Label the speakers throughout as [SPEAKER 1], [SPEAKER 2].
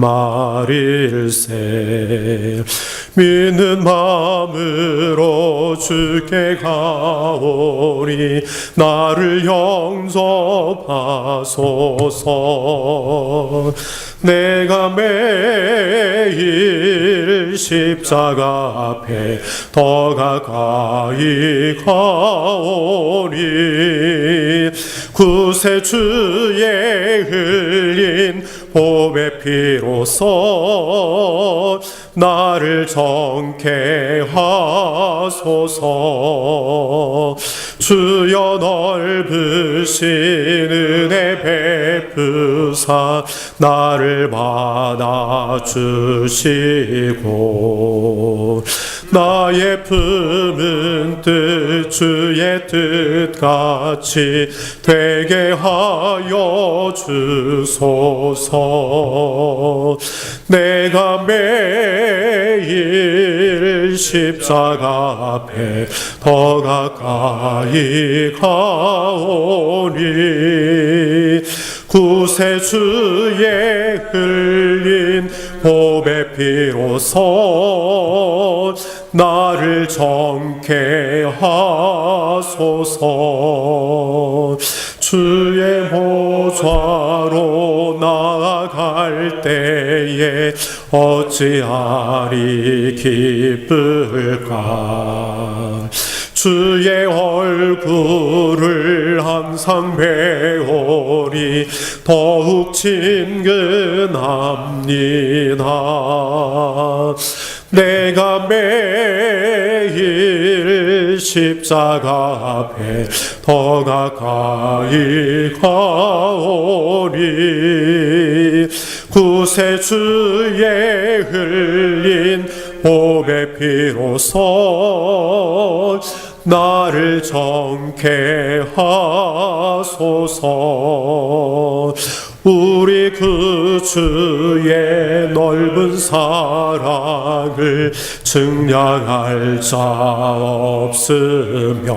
[SPEAKER 1] 말일세. 믿는 마음으로 주께 가오니 나를 영접하소서. 내가 매일 십자가 앞에 더 가까이 가오니 구세주의 흘린 보배 피로써 나를 정케 하소서. 주여 넓으신 은혜 베푸사 나를 받아주시고 나의 품은 뜻 주의 뜻같이 되게 하여 주소서. 내가 매일 십자가 앞에 더 가까이 가오니 구세주의 흘린 보배 피로써 나를 정케 하소서. 주의 보좌로 나아갈 때에 어찌하리 기쁠까. 주의 얼굴을 항상 배우리 더욱 친근합니다. 내가 매일 십자가 앞에 더 가까이 가오니 구세주의 흘린 보배 피로써 나를 정케 하소서. 우리 그 주의 넓은 사랑을 증량할 자 없으며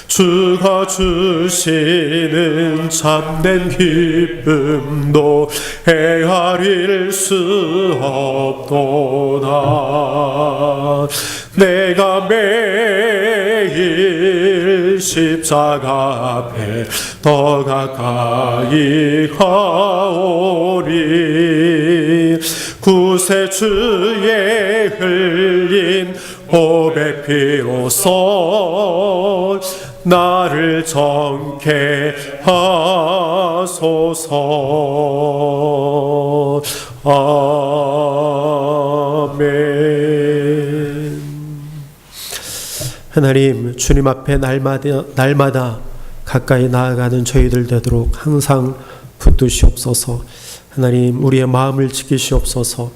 [SPEAKER 1] 주가 주시는 참된 기쁨도 헤아릴 수 없도다. 내가 매일 십자가 앞에 더 가까이 가오니 구세주의 흘린 보배 피로써 나를 정케 하소서. 아멘. 하나님, 주님 앞에 날마다 가까이 나아가는 저희들 되도록 항상 붙드시옵소서. 하나님, 우리의 마음을 지키시옵소서.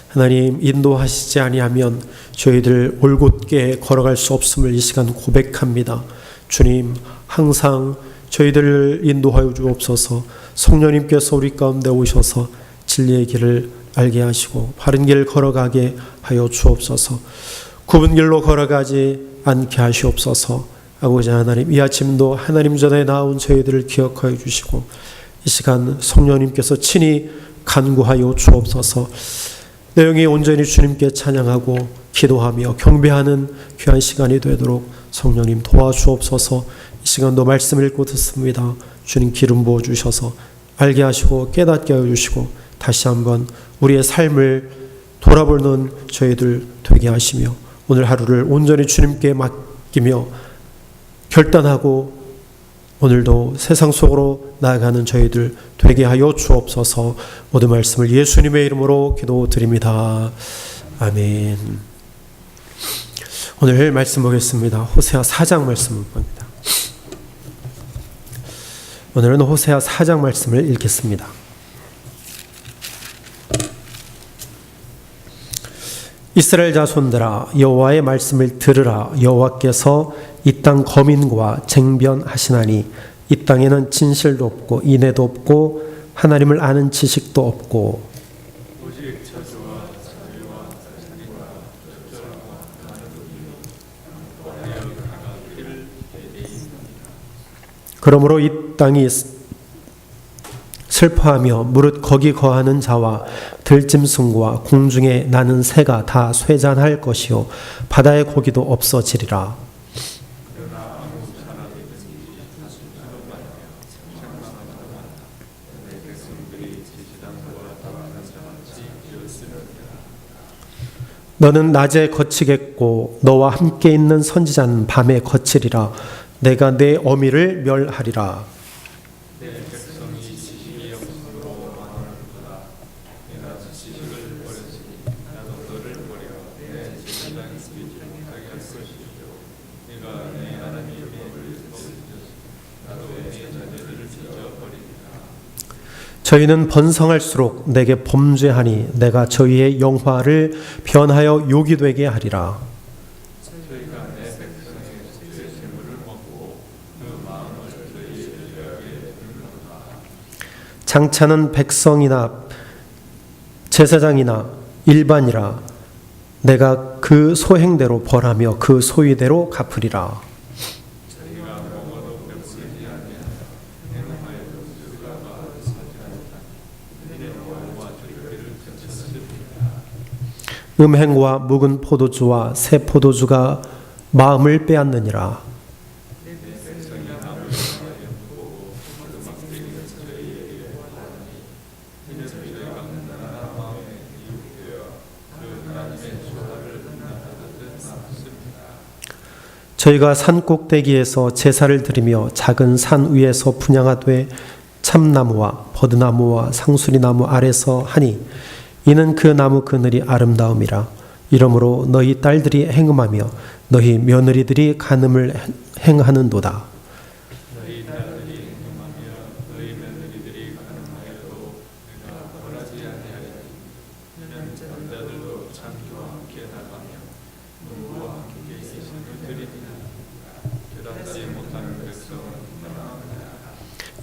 [SPEAKER 1] 하나님, 인도하시지 아니하면 저희들 올곧게 걸어갈 수 없음을 이 시간 고백합니다. 주님, 항상 저희들을 인도하여 주옵소서. 성령님께서 우리 가운데 오셔서 진리의 길을 알게 하시고 바른 길 걸어가게 하여 주옵소서. 굽은 길로 걸어가지 않게 하시옵소서. 아버지 하나님, 이 아침도 하나님 전에 나온 저희들을 기억하여 주시고 이 시간 성령님께서 친히 간구하여 주옵소서. 내 영이 온전히 주님께 찬양하고 기도하며 경배하는 귀한 시간이 되도록 성령님 도와주옵소서. 이 시간도 말씀 읽고 듣습니다. 주님 기름 부어주셔서 알게 하시고 깨닫게 하여 주시고 다시 한번 우리의 삶을 돌아보는 저희들 되게 하시며 오늘 하루를 온전히 주님께 맡기며 결단하고 오늘도 세상 속으로 나아가는 저희들 되게 하여 주옵소서. 모든 말씀을 예수님의 이름으로 기도드립니다. 아멘. 오늘 말씀 보겠습니다. 호세아 4장 말씀을 봅니다. 오늘은 호세아 4장 말씀을 읽겠습니다. 이스라엘 자손들아, 여호와의 말씀을 들으라. 여호와께서 이 땅 거민과 쟁변하시나니 이 땅에는 진실도 없고 인애도 없고 하나님을 아는 지식도 없고 그러므로 이 땅이 슬퍼하며 무릇 거기 거하는 자와 들짐승과 공중에 나는 새가 다 쇠잔할 것이요 바다의 고기도 없어지리라. 너는 낮에 거치겠고 너와 함께 있는 선지자는 밤에 거치리라. 내가 내 어미를 멸하리라. 저희는 번성할수록 내게 범죄하니 내가 저희의 영화를 변하여 욕이 되게 하리라. 장차는 백성이나 제사장이나 일반이라 내가 그 소행대로 벌하며 그 소위대로 갚으리라. 음행과 묵은 포도주와 새 포도주가 마음을 빼앗느니라. 저희가 산 꼭대기에서 제사를 드리며 작은 산 위에서 분향하되 참나무와 버드나무와 상수리나무 아래서 하니 이는 그 나무 그늘이 아름다움이라. 이러므로 너희 딸들이 행음하며 너희 며느리들이 간음을 행하는도다.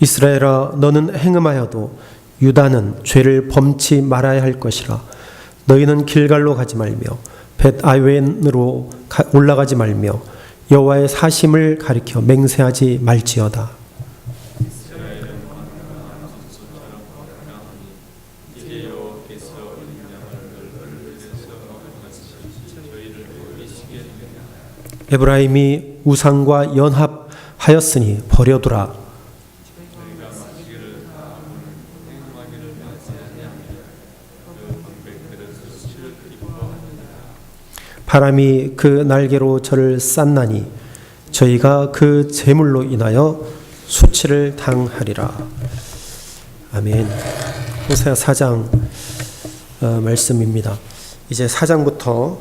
[SPEAKER 1] 이스라엘아, 너는 행음하여도 유다는 죄를 범치 말아야 할 것이라. 너희는 길갈로 가지 말며 벳아웬으로 올라가지 말며 여호와의 사심을 가리켜 맹세하지 말지어다. 에브라임이 우상과 연합하였으니 버려두라. 바람이 그 날개로 저를 쌌나니 저희가 그 재물로 인하여 수치를 당하리라. 아멘. 호세아 4장 말씀입니다. 이제 4장부터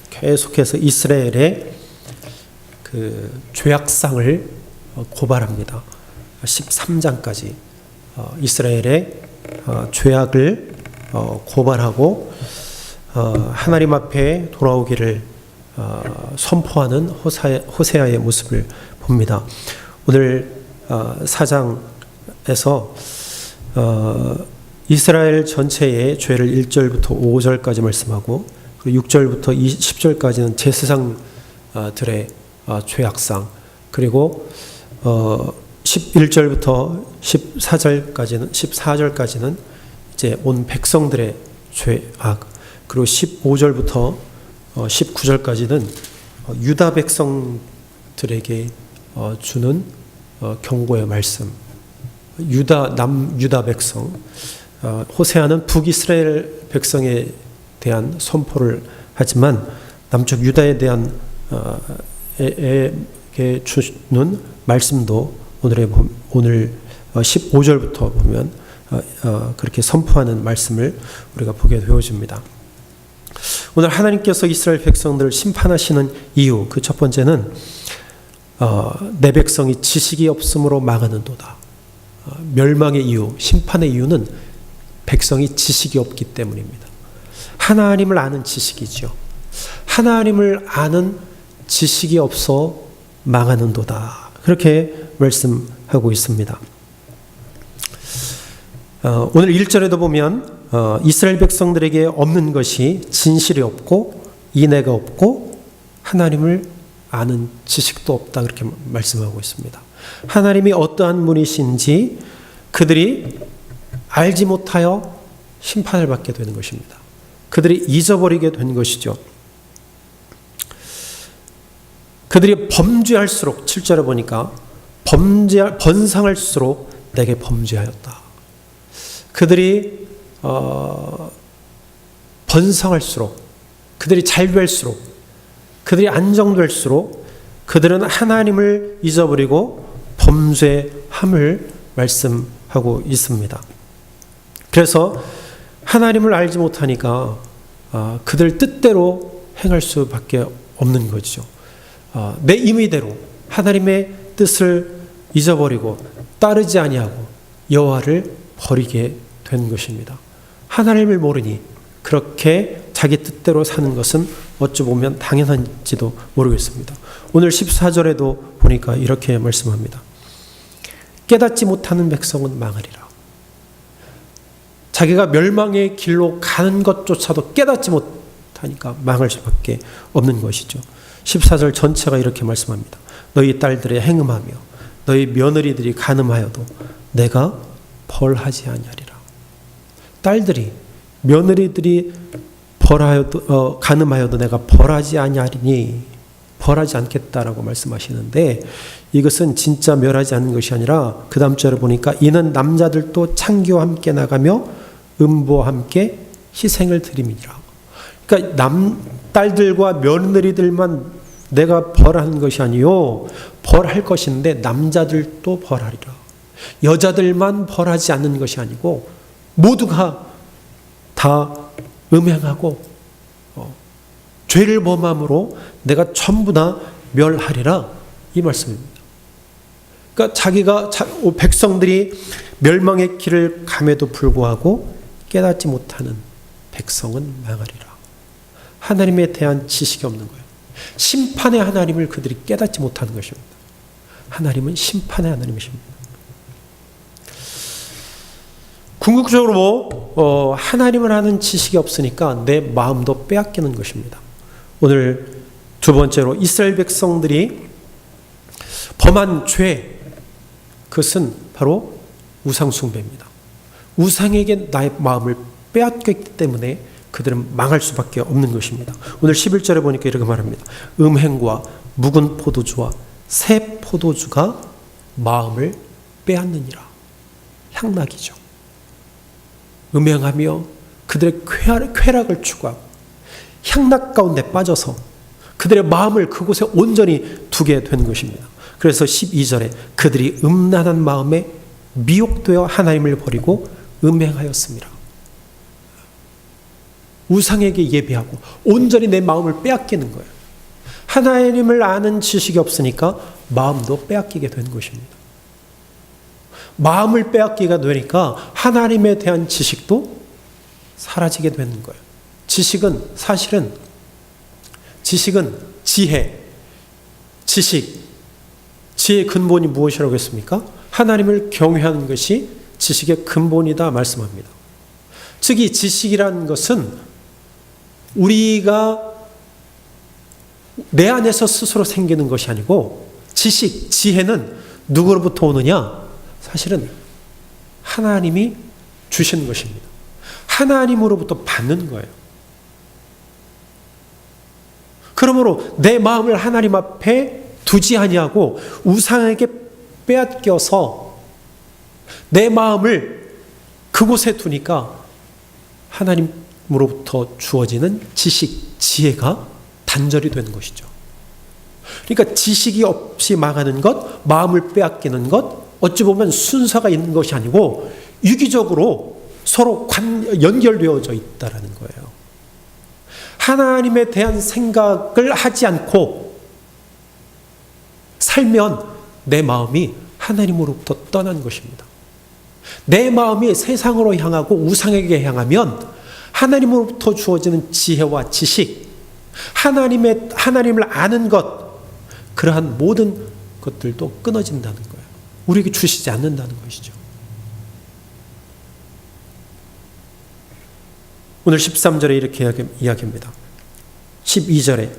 [SPEAKER 1] 계속해서 이스라엘의 그 죄악상을 고발합니다. 13장까지 이스라엘의 죄악을 고발하고 하나님 앞에 돌아오기를 선포하는 호세아의 모습을 봅니다. 오늘 4장에서 이스라엘 전체의 죄를 1절부터 5절까지 말씀하고 그리고 6절부터 10절까지는 제사장들의 죄악상, 그리고 11절부터 14절까지는 이제 온 백성들의 죄악, 그리고 15절부터 19절까지는 유다 백성들에게 주는 경고의 말씀. 남유다 백성, 호세아는 북이스라엘 백성에 대한 선포를 하지만 남쪽 유다에 대한 에게 주는 말씀도 오늘 15절부터 보면 그렇게 선포하는 말씀을 우리가 보게 되어집니다. 오늘 하나님께서 이스라엘 백성들을 심판하시는 이유, 그 첫 번째는 내 백성이 지식이 없으므로 망하는도다. 멸망의 이유, 심판의 이유는 백성이 지식이 없기 때문입니다. 하나님을 아는 지식이죠. 하나님을 아는 지식이 없어 망하는도다. 그렇게 말씀하고 있습니다. 오늘 1절에도 보면 이스라엘 백성들에게 없는 것이 진실이 없고 인애가 없고 하나님을 아는 지식도 없다, 그렇게 말씀하고 있습니다. 하나님이 어떠한 분이신지 그들이 알지 못하여 심판을 받게 되는 것입니다. 그들이 잊어버리게 된 것이죠. 그들이 범죄할수록 7절에 보니까 번성할수록 내게 범죄하였다. 그들이 번성할수록, 그들이 잘 될수록, 그들이 안정될수록 그들은 하나님을 잊어버리고 범죄함을 말씀하고 있습니다. 그래서 하나님을 알지 못하니까 그들 뜻대로 행할 수밖에 없는 거죠. 내 임의대로 하나님의 뜻을 잊어버리고 따르지 아니하고 여호와를 버리게 된 것입니다. 하나님을 모르니 그렇게 자기 뜻대로 사는 것은 어찌 보면 당연한지도 모르겠습니다. 오늘 14절에도 보니까 이렇게 말씀합니다. 깨닫지 못하는 백성은 망하리라. 자기가 멸망의 길로 가는 것조차도 깨닫지 못하니까 망할 수밖에 없는 것이죠. 14절 전체가 이렇게 말씀합니다. 너희 딸들의 행음하며 너희 며느리들이 간음하여도 내가 벌하지 아니하리라. 딸들이, 며느리들이 간음하여도 내가 벌하지 아니하리니, 벌하지 않겠다라고 말씀하시는데, 이것은 진짜 멸하지 않는 것이 아니라 그 다음 절에 보니까 이는 남자들도 창기와 함께 나가며 음부와 함께 희생을 드림이니라. 그러니까 딸들과 며느리들만 내가 벌하는 것이 아니요, 벌할 것인데 남자들도 벌하리라. 여자들만 벌하지 않는 것이 아니고 모두가 다 음행하고 죄를 범함으로 내가 전부 다 멸하리라, 이 말씀입니다. 그러니까 백성들이 멸망의 길을 감에도 불구하고 깨닫지 못하는 백성은 망하리라. 하나님에 대한 지식이 없는 거예요. 심판의 하나님을 그들이 깨닫지 못하는 것입니다. 하나님은 심판의 하나님이십니다. 궁극적으로 하나님을 아는 지식이 없으니까 내 마음도 빼앗기는 것입니다. 오늘 두 번째로 이스라엘 백성들이 범한 죄, 그것은 바로 우상숭배입니다. 우상에게 나의 마음을 빼앗겼기 때문에 그들은 망할 수밖에 없는 것입니다. 오늘 11절에 보니까 이렇게 말합니다. 음행과 묵은 포도주와 새 포도주가 마음을 빼앗느니라. 향락이죠. 음행하며 그들의 쾌락을 추구하고 향락 가운데 빠져서 그들의 마음을 그곳에 온전히 두게 된 것입니다. 그래서 12절에 그들이 음란한 마음에 미혹되어 하나님을 버리고 음행하였습니다. 우상에게 예배하고 온전히 내 마음을 빼앗기는 거예요. 하나님을 아는 지식이 없으니까 마음도 빼앗기게 된 것입니다. 마음을 빼앗기가 되니까 하나님에 대한 지식도 사라지게 되는 거예요. 지식은 사실은 지혜, 지혜의 근본이 무엇이라고 했습니까? 하나님을 경외하는 것이 지식의 근본이다 말씀합니다. 즉 이 지식이라는 것은 우리가 내 안에서 스스로 생기는 것이 아니고 지혜는 누구로부터 오느냐? 사실은 하나님이 주시는 것입니다. 하나님으로부터 받는 거예요. 그러므로 내 마음을 하나님 앞에 두지 아니하고 우상에게 빼앗겨서 내 마음을 그곳에 두니까 하나님으로부터 주어지는 지식, 지혜가 단절이 되는 것이죠. 그러니까 지식이 없이 망하는 것, 마음을 빼앗기는 것, 어찌 보면 순서가 있는 것이 아니고 유기적으로 서로 연결되어져 있다는 거예요. 하나님에 대한 생각을 하지 않고 살면 내 마음이 하나님으로부터 떠난 것입니다. 내 마음이 세상으로 향하고 우상에게 향하면 하나님으로부터 주어지는 지혜와 지식, 하나님을 아는 것, 그러한 모든 것들도 끊어진다는 거예요. 우리에게 주시지 않는다는 것이죠. 오늘 13절에 이렇게 이야기합니다. 12절에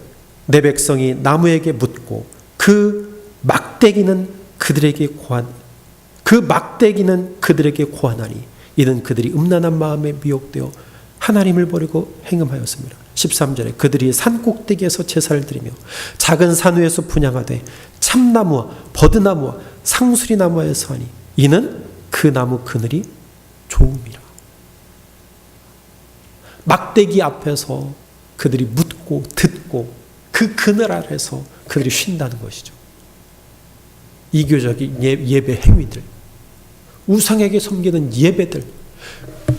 [SPEAKER 1] 내 백성이 나무에게 묻고 그 막대기는 그들에게 그 막대기는 그들에게 고하나니 이는 그들이 음란한 마음에 미혹되어 하나님을 버리고 행음하였습니다. 13절에 그들이 산 꼭대기에서 제사를 드리며 작은 산 위에서 분향하되 참나무와 버드나무와 상수리 나무에서 하니 이는 그 나무 그늘이 좋음이라. 막대기 앞에서 그들이 묻고 듣고 그 그늘 아래서 그들이 쉰다는 것이죠. 이교적인 예배 행위들, 우상에게 섬기는 예배들,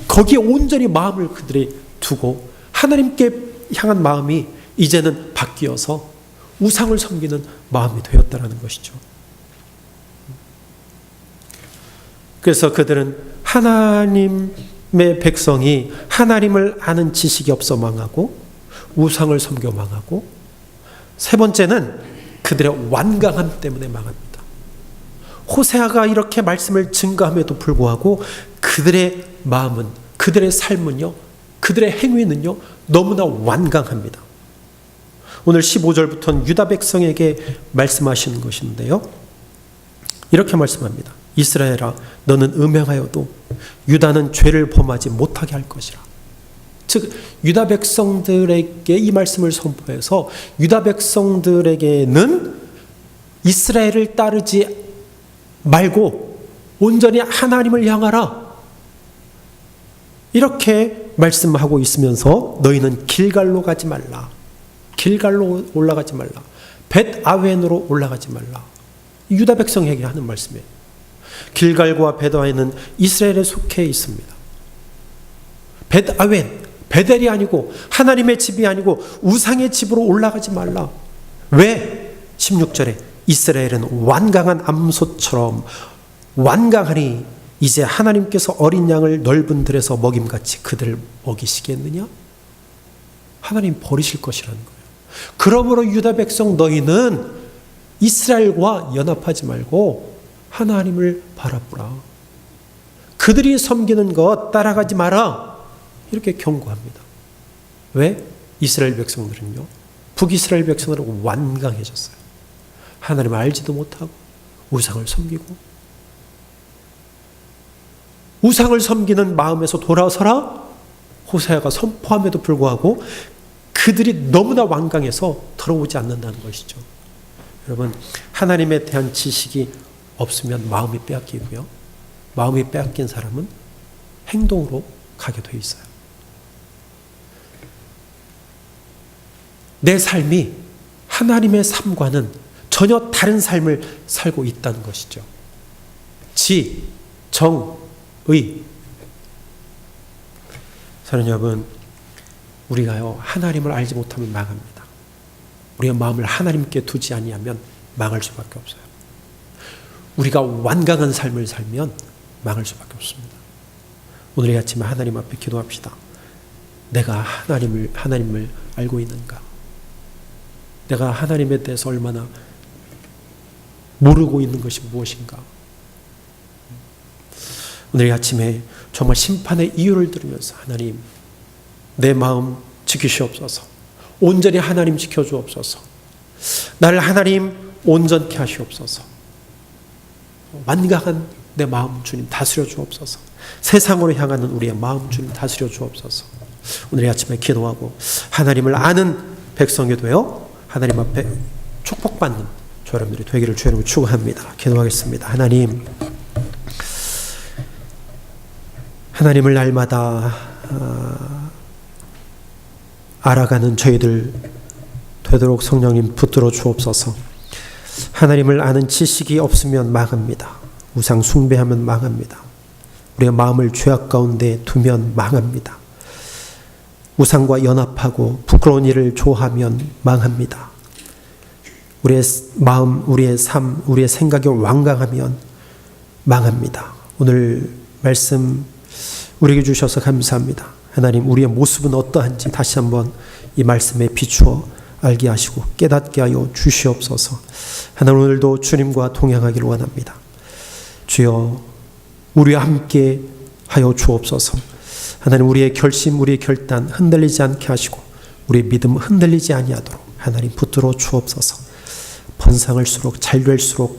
[SPEAKER 1] 거기에 온전히 마음을 그들이 두고 하나님께 향한 마음이 이제는 바뀌어서 우상을 섬기는 마음이 되었다는 것이죠. 그래서 그들은 하나님의 백성이 하나님을 아는 지식이 없어 망하고 우상을 섬겨 망하고, 세 번째는 그들의 완강함 때문에 망합니다. 호세아가 이렇게 말씀을 증거함에도 불구하고 그들의 마음은, 그들의 삶은요, 그들의 행위는요 너무나 완강합니다. 오늘 15절부터는 유다 백성에게 말씀하시는 것인데요, 이렇게 말씀합니다. 이스라엘아, 너는 음행하여도 유다는 죄를 범하지 못하게 할 것이라. 즉 유다 백성들에게 이 말씀을 선포해서 유다 백성들에게는 이스라엘을 따르지 말고 온전히 하나님을 향하라, 이렇게 말씀하고 있으면서 너희는 길갈로 가지 말라, 길갈로 올라가지 말라, 벳아웬으로 올라가지 말라, 유다 백성에게 하는 말씀이에요. 길갈과 벳아웬은 이스라엘에 속해 있습니다. 벳아웬, 베델이 아니고 하나님의 집이 아니고 우상의 집으로 올라가지 말라. 왜? 16절에 이스라엘은 완강한 암소처럼 완강하니 이제 하나님께서 어린 양을 넓은 들에서 먹임같이 그들을 먹이시겠느냐? 하나님 버리실 것이라는 거예요. 그러므로 유다 백성 너희는 이스라엘과 연합하지 말고 하나님을 바라보라. 그들이 섬기는 것 따라가지 마라. 이렇게 경고합니다. 왜? 이스라엘 백성들은요, 북이스라엘 백성들은 완강해졌어요. 하나님을 알지도 못하고 우상을 섬기고, 우상을 섬기는 마음에서 돌아서라 호세아가 선포함에도 불구하고 그들이 너무나 완강해서 돌아오지 않는다는 것이죠. 여러분, 하나님에 대한 지식이 없으면 마음이 빼앗기고요, 마음이 빼앗긴 사람은 행동으로 가게 돼 있어요. 내 삶이 하나님의 삶과는 전혀 다른 삶을 살고 있다는 것이죠. 지, 정, 의. 사랑하는 여러분, 우리가요 하나님을 알지 못하면 망합니다. 우리의 마음을 하나님께 두지 아니하면 망할 수밖에 없어요. 우리가 완강한 삶을 살면 망할 수밖에 없습니다. 오늘 이 아침에 하나님 앞에 기도합시다. 내가 하나님을 알고 있는가? 내가 하나님에 대해서 얼마나 모르고 있는 것이 무엇인가? 오늘 이 아침에 정말 심판의 이유를 들으면서 하나님, 내 마음 지키시옵소서. 온전히 하나님 지켜주옵소서. 나를 하나님 온전케 하시옵소서. 완강한 내 마음 주님 다스려 주옵소서. 세상으로 향하는 우리의 마음 주님 다스려 주옵소서. 오늘 이 아침에 기도하고 하나님을 아는 백성이 되어 하나님 앞에 축복받는 저 여러분들이 되기를 주의 이름으로 축원합니다. 기도하겠습니다. 하나님을 날마다 알아가는 저희들 되도록 성령님 붙들어 주옵소서. 하나님을 아는 지식이 없으면 망합니다. 우상 숭배하면 망합니다. 우리의 마음을 죄악 가운데 두면 망합니다. 우상과 연합하고 부끄러운 일을 좋아하면 망합니다. 우리의 마음, 우리의 삶, 우리의 생각이 완강하면 망합니다. 오늘 말씀 우리에게 주셔서 감사합니다. 하나님, 우리의 모습은 어떠한지 다시 한번 이 말씀에 비추어 알게 하시고 깨닫게 하여 주시옵소서. 하나님, 오늘도 주님과 동행하기를 원합니다. 주여, 우리와 함께 하여 주옵소서. 하나님, 우리의 결심, 우리의 결단 흔들리지 않게 하시고 우리의 믿음 흔들리지 아니하도록 하나님 붙들어 주옵소서. 번성할수록 잘 될수록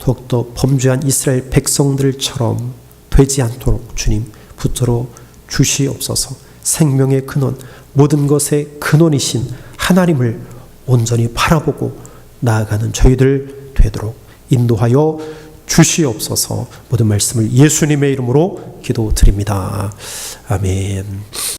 [SPEAKER 1] 더욱더 범죄한 이스라엘 백성들처럼 되지 않도록 주님 붙들어 주시옵소서. 생명의 근원, 모든 것의 근원이신 하나님을 온전히 바라보고 나아가는 저희들 되도록 인도하여 주시옵소서. 모든 말씀을 예수님의 이름으로 기도드립니다. 아멘.